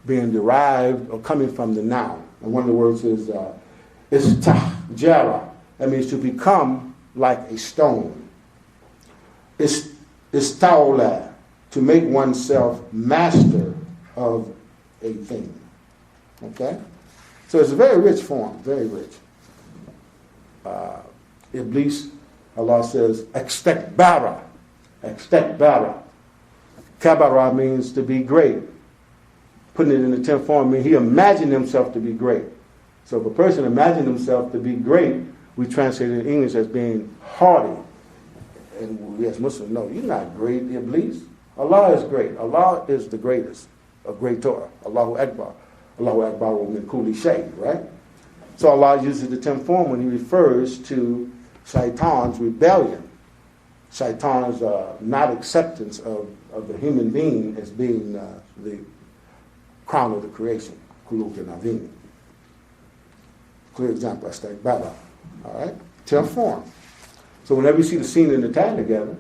being derived or coming from the noun. And one of the words is istahjara. That means to become like a stone. Istawla, to make oneself master of a thing. Okay? So it's a very rich form, very rich. Iblis, Allah says, ekstakbara. Kabara means to be great. Putting it in the 10th form means he imagined himself to be great. So if a person imagined himself to be great, we translate it in English as being haughty. And we as Muslims know, you're not great, Iblis. Allah is great. Allah is the greatest, a great Torah. Allahu Akbar. Allahu Akbar wa min kulli shay, right? So Allah uses the 10th form when he refers to Shaitan's rebellion. Shaitan's not acceptance of the human being as being the crown of the creation. Kuluk and Avim. Clear example, Astakbara. All right? 10th form. So whenever you see the scene and the tag together,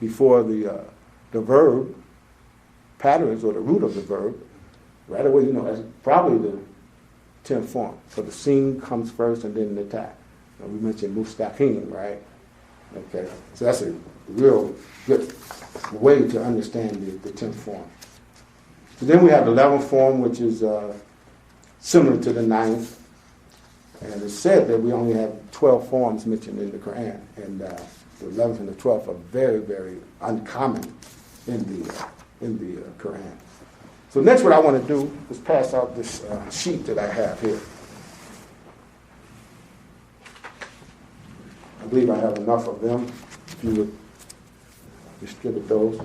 before the the verb patterns or the root of the verb, right away you know that's probably the 10th form. So the sin comes first and then the ta. Now we mentioned mustaqim, right? Okay, so that's a real good way to understand the 10th form. So then we have the 11th form, which is similar to the 9th. And it's said that we only have 12 forms mentioned in the Quran. And the 11th and the 12th are very, very uncommon in the Quran. So next what I want to do is pass out this sheet that I have here. I believe I have enough of them. If you would distribute those.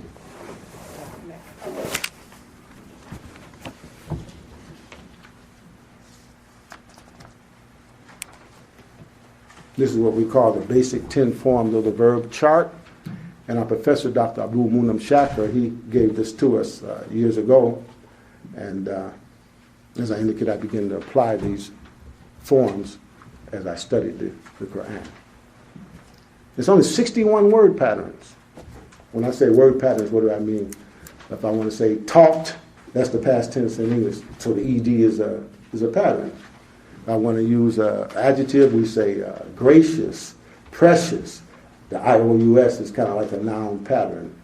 This is what we call the basic 10 forms of the verb chart. And our professor, Dr. Abdul Munam Shakir, he gave this to us years ago. And as I indicated, I began to apply these forms as I studied the Quran. There's only 61 word patterns. When I say word patterns, what do I mean? If I want to say talked, that's the past tense in English. So the ED is a pattern. If I want to use an adjective, we say gracious, precious. The IOUS is kind of like a noun pattern,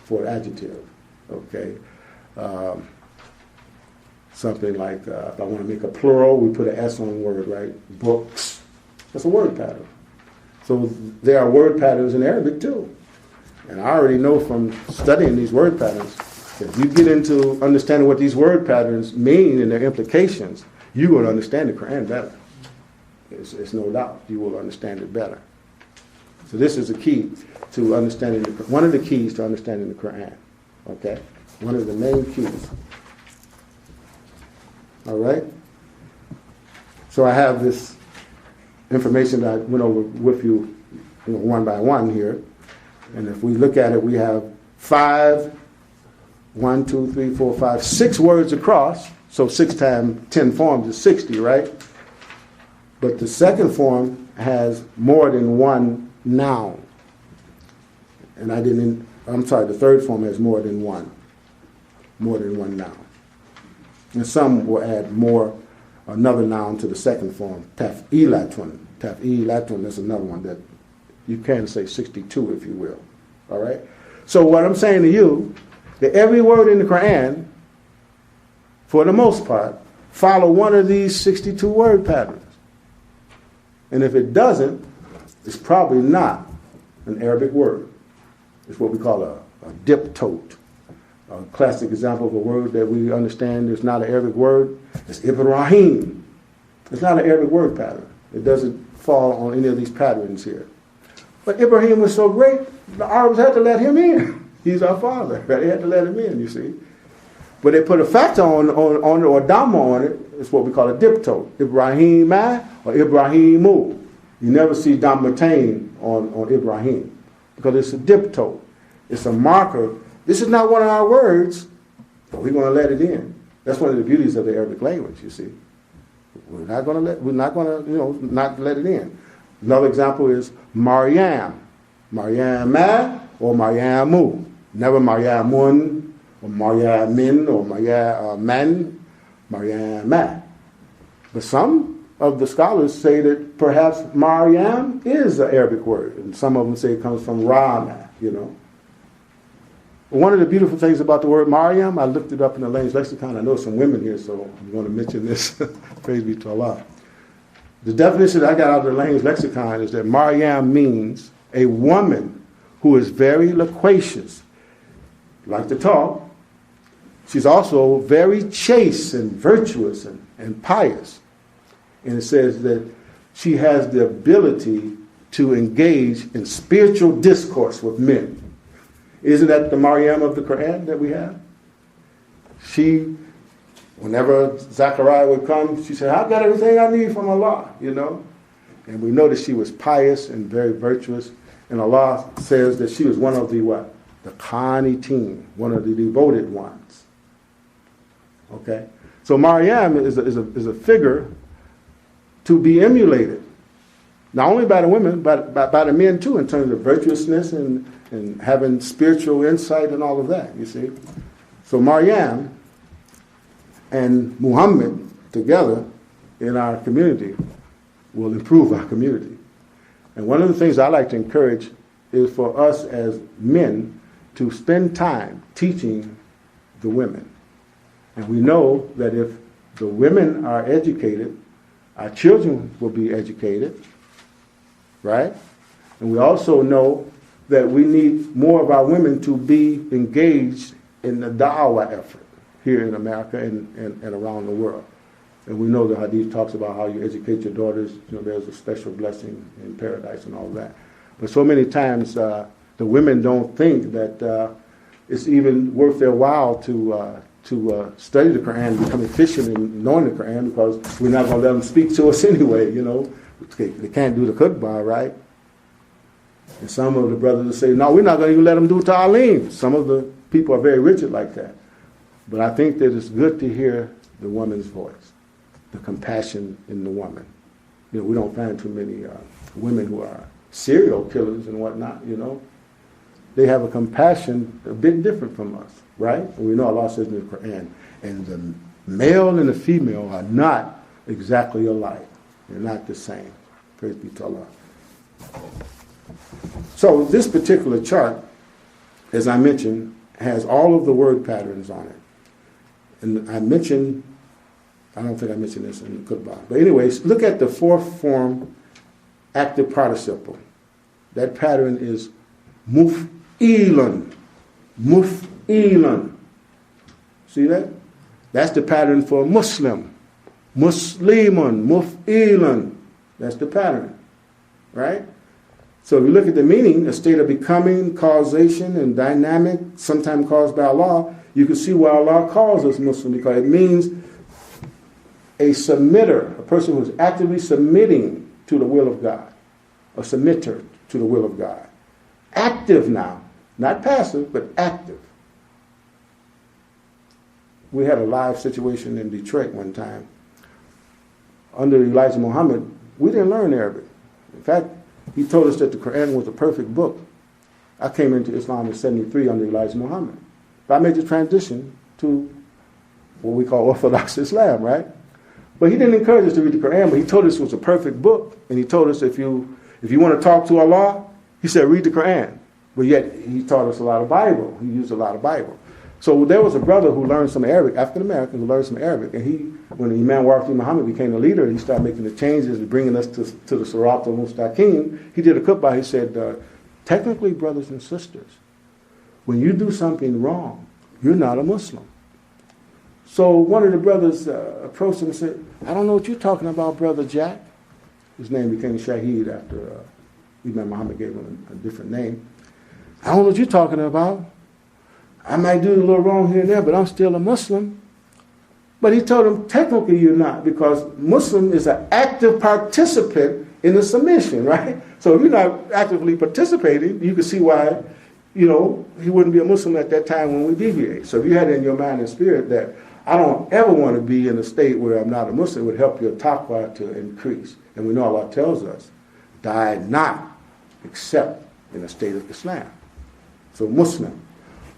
for an adjective. Okay. Something like, if I want to make a plural, we put an S on the word, right? Books. That's a word pattern. So there are word patterns in Arabic too. And I already know from studying these word patterns that if you get into understanding what these word patterns mean and their implications, you're going to understand the Quran better. It's no doubt you will understand it better. So this is a key to understanding, one of the keys to understanding the Quran. Okay? One of the main keys. All right? So I have this information that I went over with you, one by one here. And if we look at it, we have 6 words across. So 6 times 10 forms is 60, right? But the second form has more than one noun. And the third form has more than one noun. And some will add another noun to the second form. Taf'ilatun, that's another one that you can say 62, if you will. All right? So what I'm saying to you, that every word in the Quran, for the most part, follow one of these 62 word patterns. And if it doesn't, it's probably not an Arabic word. It's what we call a diptote. A classic example of a word that we understand is not an Arabic word is Ibrahim. It's not an Arabic word pattern. It doesn't fall on any of these patterns here. But Ibrahim was so great, the Arabs had to let him in. He's our father. They had to let him in, you see. But they put a factor on it, or a dhamma on it. It's what we call a diptote. Ibrahimah or Ibrahimu. You never see dhammatain on Ibrahim because it's a diptote. It's a marker. This is not one of our words, but we're going to let it in. That's one of the beauties of the Arabic language, you see. We're not going to not let it in. Another example is Maryam. Maryamah or Maryamu. Never Maryamun or Maryamin or Maryaman. Maryamah. But some of the scholars say that perhaps Maryam is an Arabic word. And some of them say it comes from Rama, One of the beautiful things about the word Maryam, I looked it up in the Lane's lexicon. I know some women here, so I'm going to mention this. Praise be to Allah. The definition that I got out of the Lane's lexicon is that Maryam means a woman who is very loquacious, like to talk. She's also very chaste and virtuous and pious. And it says that she has the ability to engage in spiritual discourse with men. Isn't that the Maryam of the Quran that we have? She, whenever Zechariah would come, she said, I've got everything I need from Allah, And we know that she was pious and very virtuous. And Allah says that she was one of the what? The qanitin, one of the devoted ones. Okay? So Maryam is a figure to be emulated. Not only by the women, but by the men too, in terms of virtuousness and having spiritual insight and all of that, you see. So Maryam and Muhammad together in our community will improve our community. And one of the things I like to encourage is for us as men to spend time teaching the women. And we know that if the women are educated, our children will be educated, right? And we also know that we need more of our women to be engaged in the da'wah effort here in America and around the world. And we know the hadith talks about how you educate your daughters, there's a special blessing in paradise and all that. But so many times the women don't think that it's even worth their while to study the Quran, become efficient in knowing the Quran, because we're not going to let them speak to us anyway, They can't do the khutbah, right? And some of the brothers will say, no, we're not going to even let them do ta'aleem. Some of the people are very rigid like that. But I think that it's good to hear the woman's voice, the compassion in the woman. We don't find too many women who are serial killers and whatnot, They have a compassion a bit different from us, right? And we know Allah says in the Quran, and the male and the female are not exactly alike. They're not the same. Praise be to Allah. So this particular chart, as I mentioned, has all of the word patterns on it. And I don't think I mentioned this in the khutbah. But anyways, look at the fourth form active participle. That pattern is muf'ilun. Muf'ilun. See that? That's the pattern for Muslim. Muslimun. Muf'ilun. That's the pattern. Right? So if you look at the meaning, a state of becoming, causation, and dynamic, sometimes caused by Allah, you can see why Allah calls us Muslim, because it means a submitter, a person who is actively submitting to the will of God, a submitter to the will of God. Active now, not passive, but active. We had a live situation in Detroit one time. Under Elijah Muhammad, we didn't learn Arabic. In fact, he told us that the Quran was a perfect book. I came into Islam in 73 under Elijah Muhammad. But I made the transition to what we call Orthodox Islam, right? But he didn't encourage us to read the Quran, but he told us it was a perfect book. And he told us if you want to talk to Allah, he said, read the Quran. But yet he taught us a lot of Bible. He used a lot of Bible. So there was a brother who learned some Arabic, African American, who learned some Arabic. And when Imam Muhammad became the leader, he started making the changes and bringing us to the Sirat al-Mustaqim. He did a khutbah. He said, technically, brothers and sisters, when you do something wrong, you're not a Muslim. So one of the brothers approached him and said, I don't know what you're talking about, Brother Jack. His name became Shaheed after Imam Muhammad gave him a different name. I don't know what you're talking about. I might do a little wrong here and there, but I'm still a Muslim. But he told him, technically you're not, because Muslim is an active participant in the submission, right? So if you're not actively participating, you can see why, he wouldn't be a Muslim at that time when we deviate. So if you had it in your mind and spirit that I don't ever want to be in a state where I'm not a Muslim, it would help your taqwa to increase. And we know Allah tells us, die not except in a state of Islam. So Muslim.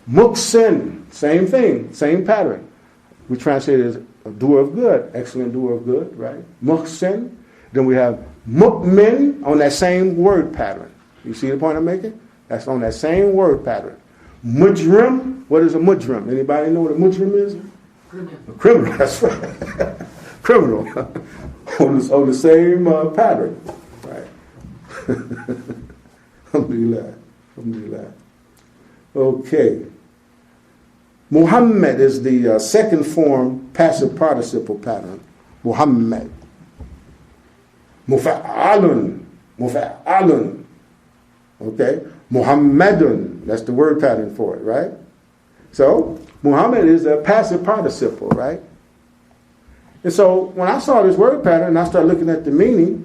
Muqsin, same thing, same pattern. We translate it as a doer of good, excellent doer of good, right? Muqsin. Then we have mu'min on that same word pattern. You see the point I'm making? That's on that same word pattern. Mujrim, what is a mujrim? Anybody know what a mujrim is? Criminal. A criminal, that's right. Criminal. on the same pattern. Right. Alhamdulillah. Alhamdulillah. Okay. Muhammad is the second form passive participle pattern. Muhammad. Mufa'alun. Mufa'alun. Okay. Muhammadun. That's the word pattern for it, right? So, Muhammad is a passive participle, right? And so, when I saw this word pattern and I started looking at the meaning,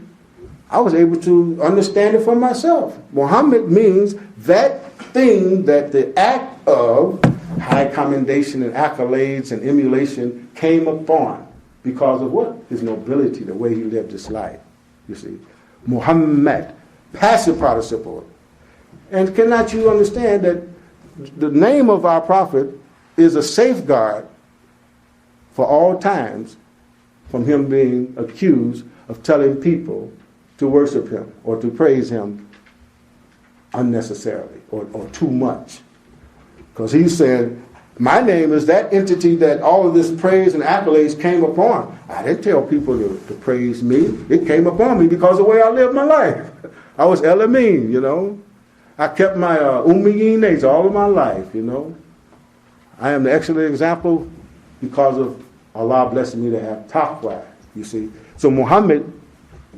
I was able to understand it for myself. Muhammad means that thing that the act of high commendation and accolades and emulation came upon because of what? His nobility, the way he lived his life. You see, Muhammad, passive participle. And cannot you understand that the name of our prophet is a safeguard for all times from him being accused of telling people to worship him or to praise him unnecessarily or too much. Because he said, my name is that entity that all of this praise and accolades came upon. I didn't tell people to praise me. It came upon me because of the way I lived my life. I was Elamine, you know. I kept my Ummiyin names all of my life, you know. I am the excellent example because of Allah blessing me to have taqwa, you see. So Muhammad,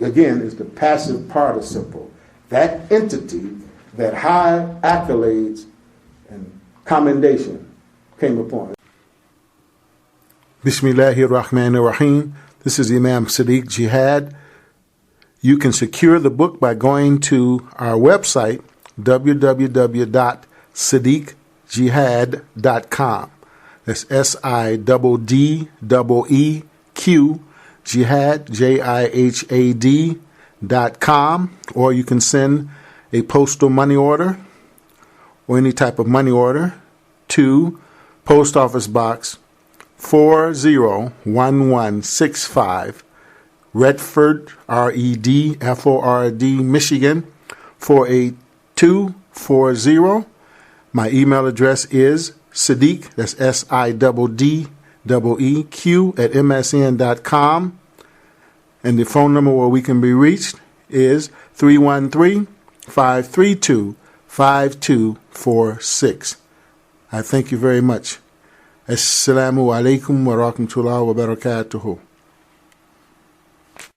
again, is the passive participle. That entity, that high accolades and commendation came upon it. Bismillahir Rahmanir Rahim. This is Imam Siddeeq Jihad. You can secure the book by going to our website, www.siddeeqjihad.com. That's SIDDEEQ Jihad, JIHAD.com. Or you can send a postal money order or any type of money order to Post Office Box 401165, Redford, REDFORD, Michigan 48240. My email address is Siddeeq, that's SIDDEEQ @msn.com. And the phone number where we can be reached is 313-532-5246. I thank you very much. Assalamu alaikum wa rahmatullahi wa barakatuhu.